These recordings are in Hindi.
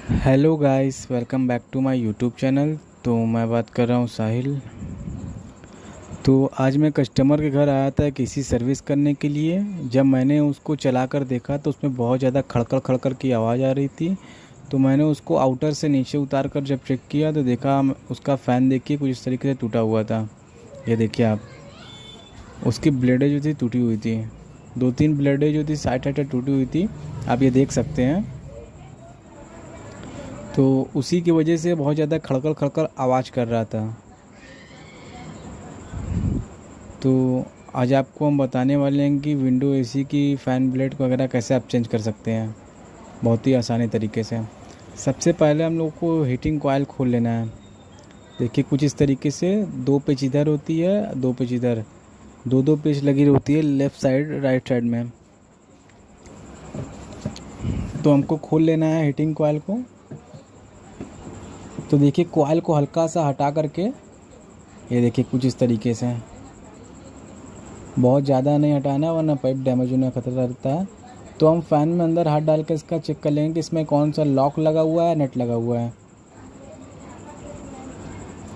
Hello guys, welcome back to my YouTube channel. तो मैं बात कर रहा हूँ साहिल। तो आज मैं कस्टमर के घर आया था किसी सर्विस करने के लिए। जब मैंने उसको चला कर देखा तो उसमें बहुत ज़्यादा खड़खड़ खड़खड़ की आवाज़ आ रही थी। तो मैंने उसको आउटर से नीचे उतार कर जब चेक किया तो देखा उसका फ़ैन देखिए कुछ इस तरीके से टूटा हुआ था। ये देखिए आप, उसकी ब्लेडें जो थी टूटी हुई थी। दो तीन ब्लेडें जो थी साइड साइड टूटी हुई थी, आप ये देख सकते हैं। तो उसी की वजह से बहुत ज़्यादा खड़खड़ खड़खड़ आवाज़ कर रहा था। तो आज आपको हम बताने वाले हैं कि विंडो एसी की फ़ैन ब्लेड वगैरह कैसे आप चेंज कर सकते हैं, बहुत ही आसानी तरीके से। सबसे पहले हम लोग को हीटिंग कॉइल खोल लेना है। देखिए कुछ इस तरीके से दो पेच इधर होती है, दो पेच इधर, दो दो पेच लगी होती है लेफ़्ट साइड राइट साइड में। तो हमको खोल लेना है हीटिंग कॉइल को। तो देखिए कॉइल को हल्का सा हटा करके, ये देखिए कुछ इस तरीके से, बहुत ज़्यादा नहीं हटाना वरना पाइप डैमेज होने का खतरा रहता है। तो हम फ़ैन में अंदर हाथ डाल के इसका चेक कर लेंगे कि इसमें कौन सा लॉक लगा हुआ है, नट लगा हुआ है।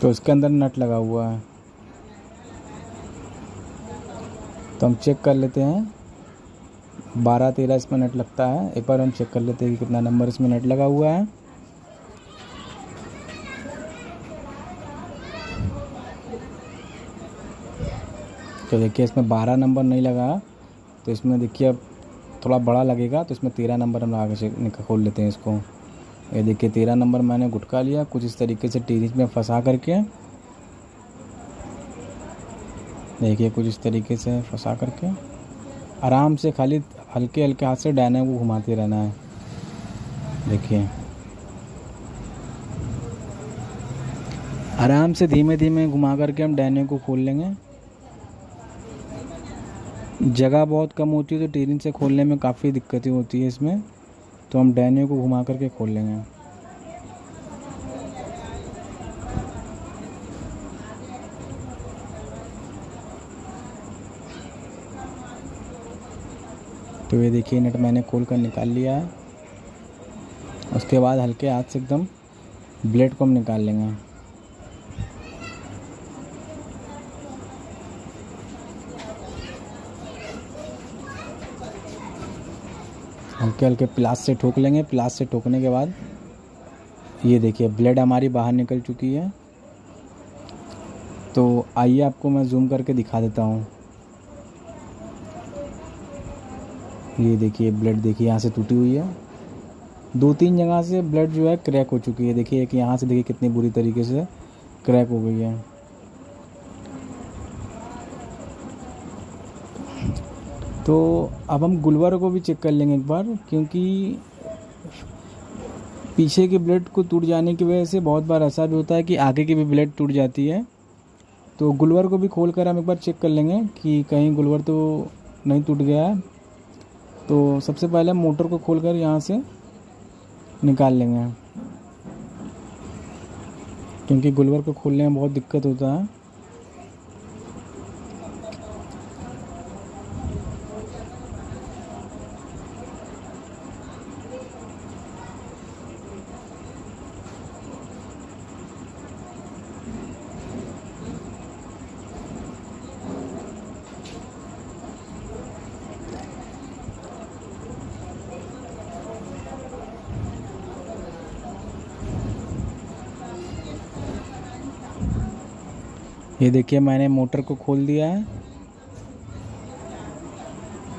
तो इसके अंदर नट लगा हुआ है, तो हम चेक कर लेते हैं। 12-13 इसमें नट लगता है। एक बार हम चेक कर लेते हैं कि कितना नंबर इसमें नट लगा हुआ है। तो देखिए इसमें 12 नंबर नहीं लगा, तो इसमें देखिए अब थोड़ा बड़ा लगेगा, तो इसमें 13 नंबर हम आगे से खोल लेते हैं इसको। ये देखिए 13 नंबर मैंने गुटका लिया कुछ इस तरीके से टीरीज में फंसा करके। देखिए कुछ इस तरीके से फंसा करके आराम से खाली हल्के हल्के हाथ से डायने को घुमाते रहना है। देखिए आराम से धीमे धीमे घुमा करके हम डायने को खोल लेंगे। जगह बहुत कम होती है तो टीरिन से खोलने में काफ़ी दिक्कतें होती है इसमें, तो हम डायने को घुमा करके खोल लेंगे। तो ये देखिए नट मैंने खोल कर निकाल लिया है। उसके बाद हल्के हाथ से एकदम ब्लेड को हम निकाल लेंगे। हल्के हल्के प्लास से ठोक लेंगे। प्लास से ठोकने के बाद ये देखिए ब्लेड हमारी बाहर निकल चुकी है। तो आइए आपको मैं जूम करके दिखा देता हूँ। ये देखिए ब्लेड देखिए यहाँ से टूटी हुई है। दो तीन जगह से ब्लेड जो है क्रैक हो चुकी है। देखिए एक यहाँ से देखिए कितनी बुरी तरीके से क्रैक हो गई है। तो अब हम गुलवर को भी चेक कर लेंगे एक बार, क्योंकि पीछे के ब्लेड को टूट जाने की वजह से बहुत बार ऐसा भी होता है कि आगे की भी ब्लेड टूट जाती है। तो गुलवर को भी खोल कर हम एक बार चेक कर लेंगे कि कहीं गुलवर तो नहीं टूट गया है। तो सबसे पहले हम मोटर को खोलकर यहाँ से निकाल लेंगे, क्योंकि गुलवर को खोलने में बहुत दिक्कत होता है। ये देखिए मैंने मोटर को खोल दिया है।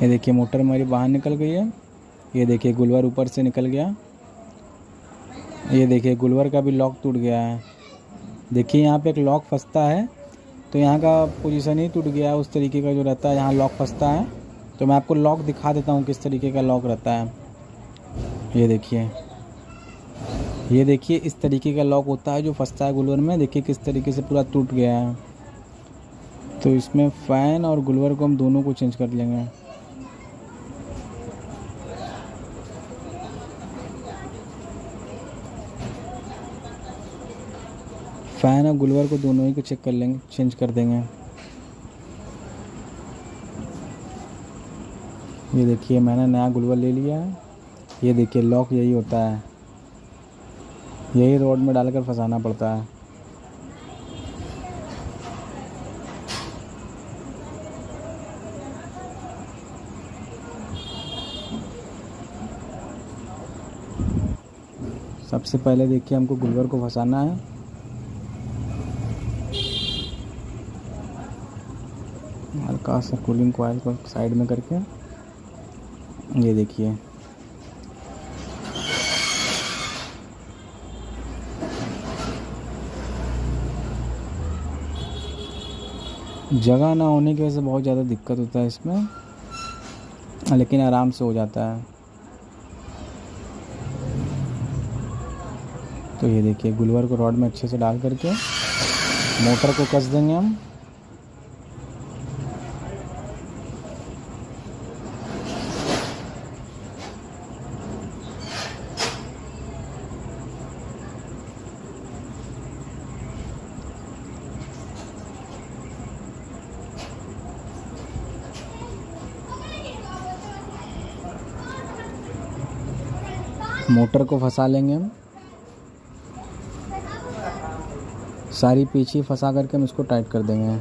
ये देखिए मोटर हमारी बाहर निकल गई है। ये देखिए गुलवर ऊपर से निकल गया। ये देखिए गुलवर का भी लॉक टूट गया है। देखिए यहाँ पे एक लॉक फंसता है, तो यहाँ का पोजीशन ही टूट गया है। उस तरीके का जो रहता है यहाँ लॉक फंसता है। तो मैं आपको लॉक दिखा देता हूँ किस तरीके का लॉक रहता है। ये देखिए इस तरीके का लॉक होता है जो फंसता है गुलवर में। देखिए किस तरीके से पूरा टूट गया है। तो इसमें फ़ैन और गुलवर को हम दोनों को चेंज कर लेंगे। फ़ैन और गुलवर को दोनों ही को चेक कर लेंगे, चेंज कर देंगे। ये देखिए मैंने नया गुलवर ले लिया है। ये देखिए लॉक यही होता है। यही रोड में डालकर फंसाना पड़ता है। सबसे पहले देखिए हमको गुलवर को फंसाना है। हल्का सा कूलिंग कॉइल को साइड में करके ये देखिए जगह ना होने की वजह से बहुत ज़्यादा दिक्कत होता है इसमें, लेकिन आराम से हो जाता है। तो ये देखिए गुलवर को रॉड में अच्छे से डाल करके मोटर को कस देंगे हम। मोटर को फंसा लेंगे हम, सारी पीछे फंसा करके हम इसको टाइट कर देंगे।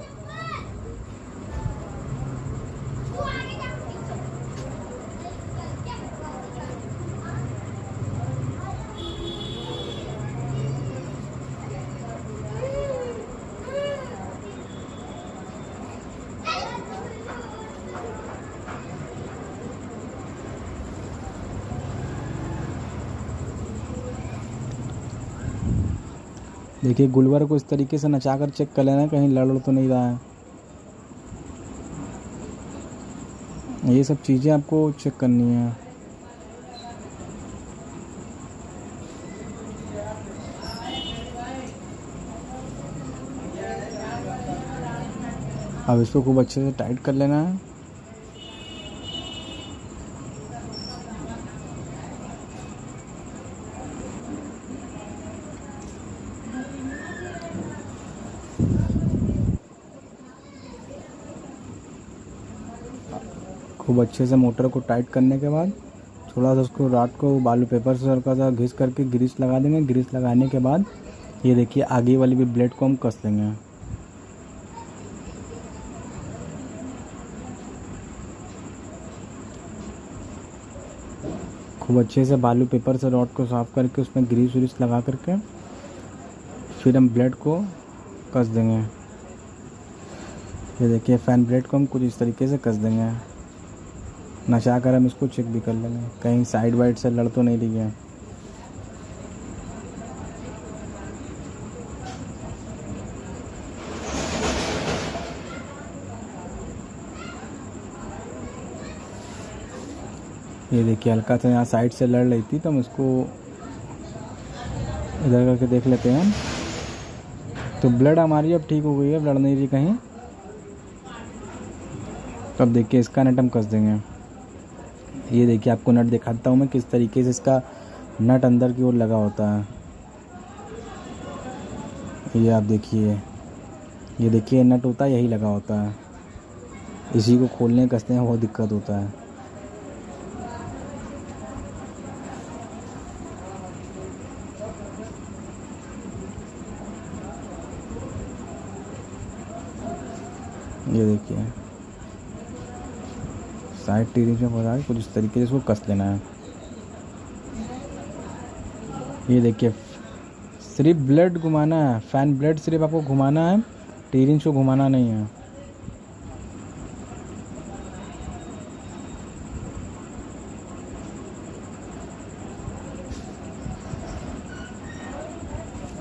देखिए गुलवर को इस तरीके से नचा कर चेक कर लेना कहीं लड़ तो नहीं रहा है। ये सब चीज़ें आपको चेक करनी है। अब इसको खूब अच्छे से टाइट कर लेना है। खूब अच्छे से मोटर को टाइट करने के बाद थोड़ा सा उसको रात को बालू पेपर से हल्का सा घिस करके ग्रीस लगा देंगे। ग्रीस लगाने के बाद ये देखिए आगे वाली भी ब्लेड को हम कस देंगे। खूब अच्छे से बालू पेपर से रॉड को साफ करके उसमें ग्रीस व्रीस लगा करके फिर हम ब्लेड को कस देंगे। ये देखिए फैन ब्लेड को हम कुछ इस तरीके से कस देंगे। नचा कर हम इसको चेक भी कर लेंगे कहीं साइड वाइड से लड़ तो नहीं रही है। ये देखिए हल्का सा यहाँ साइड से लड़ रही थी तो हम इसको इधर करके देख लेते हैं हम। तो ब्लड हमारी अब ठीक हो गई है, लड़ नहीं रही कहीं। तो अब देखिए इसका नट हम कस देंगे। ये देखिए आपको नट दिखाता हूँ मैं किस तरीके से इसका नट अंदर की ओर लगा होता है। ये आप देखिए, ये देखिए नट होता है यही लगा होता है। इसी को खोलने कसने में बहुत दिक्कत होता है। ये देखिए साइड टीरिंग में फंसा के कुछ इस तरीके से इसको कस लेना है। ये देखिए सिर्फ ब्लेड घुमाना है, फैन ब्लेड सिर्फ आपको घुमाना है, टीरिंग को घुमाना नहीं है।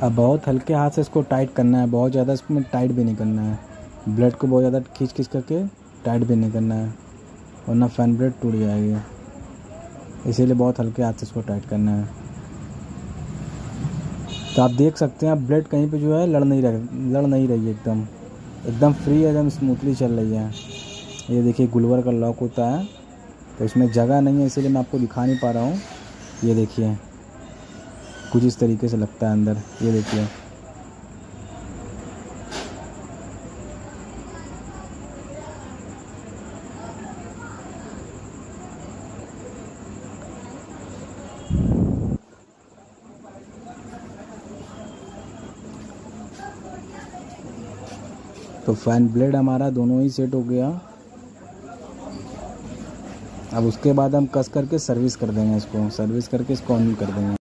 अब बहुत हल्के हाथ से इसको टाइट करना है, बहुत ज़्यादा इसमें टाइट भी नहीं करना है। ब्लेड को बहुत ज़्यादा खींच खींच करके टाइट भी नहीं करना है वरना फैन ब्लेड टूट जाएगी। इसीलिए बहुत हल्के हाथ से इसको टाइट करना है। तो आप देख सकते हैं आप ब्लेड कहीं पे जो है लड़ नहीं रही है, एकदम फ्री है, एकदम स्मूथली चल रही है। ये देखिए गुलवर का लॉक होता है तो इसमें जगह नहीं है इसीलिए मैं आपको दिखा नहीं पा रहा हूँ। ये देखिए कुछ इस तरीके से लगता है अंदर। ये देखिए तो फैन ब्लेड हमारा दोनों ही सेट हो गया। अब उसके बाद हम कस करके सर्विस कर देंगे, इसको सर्विस करके इसको ऑन कर देंगे।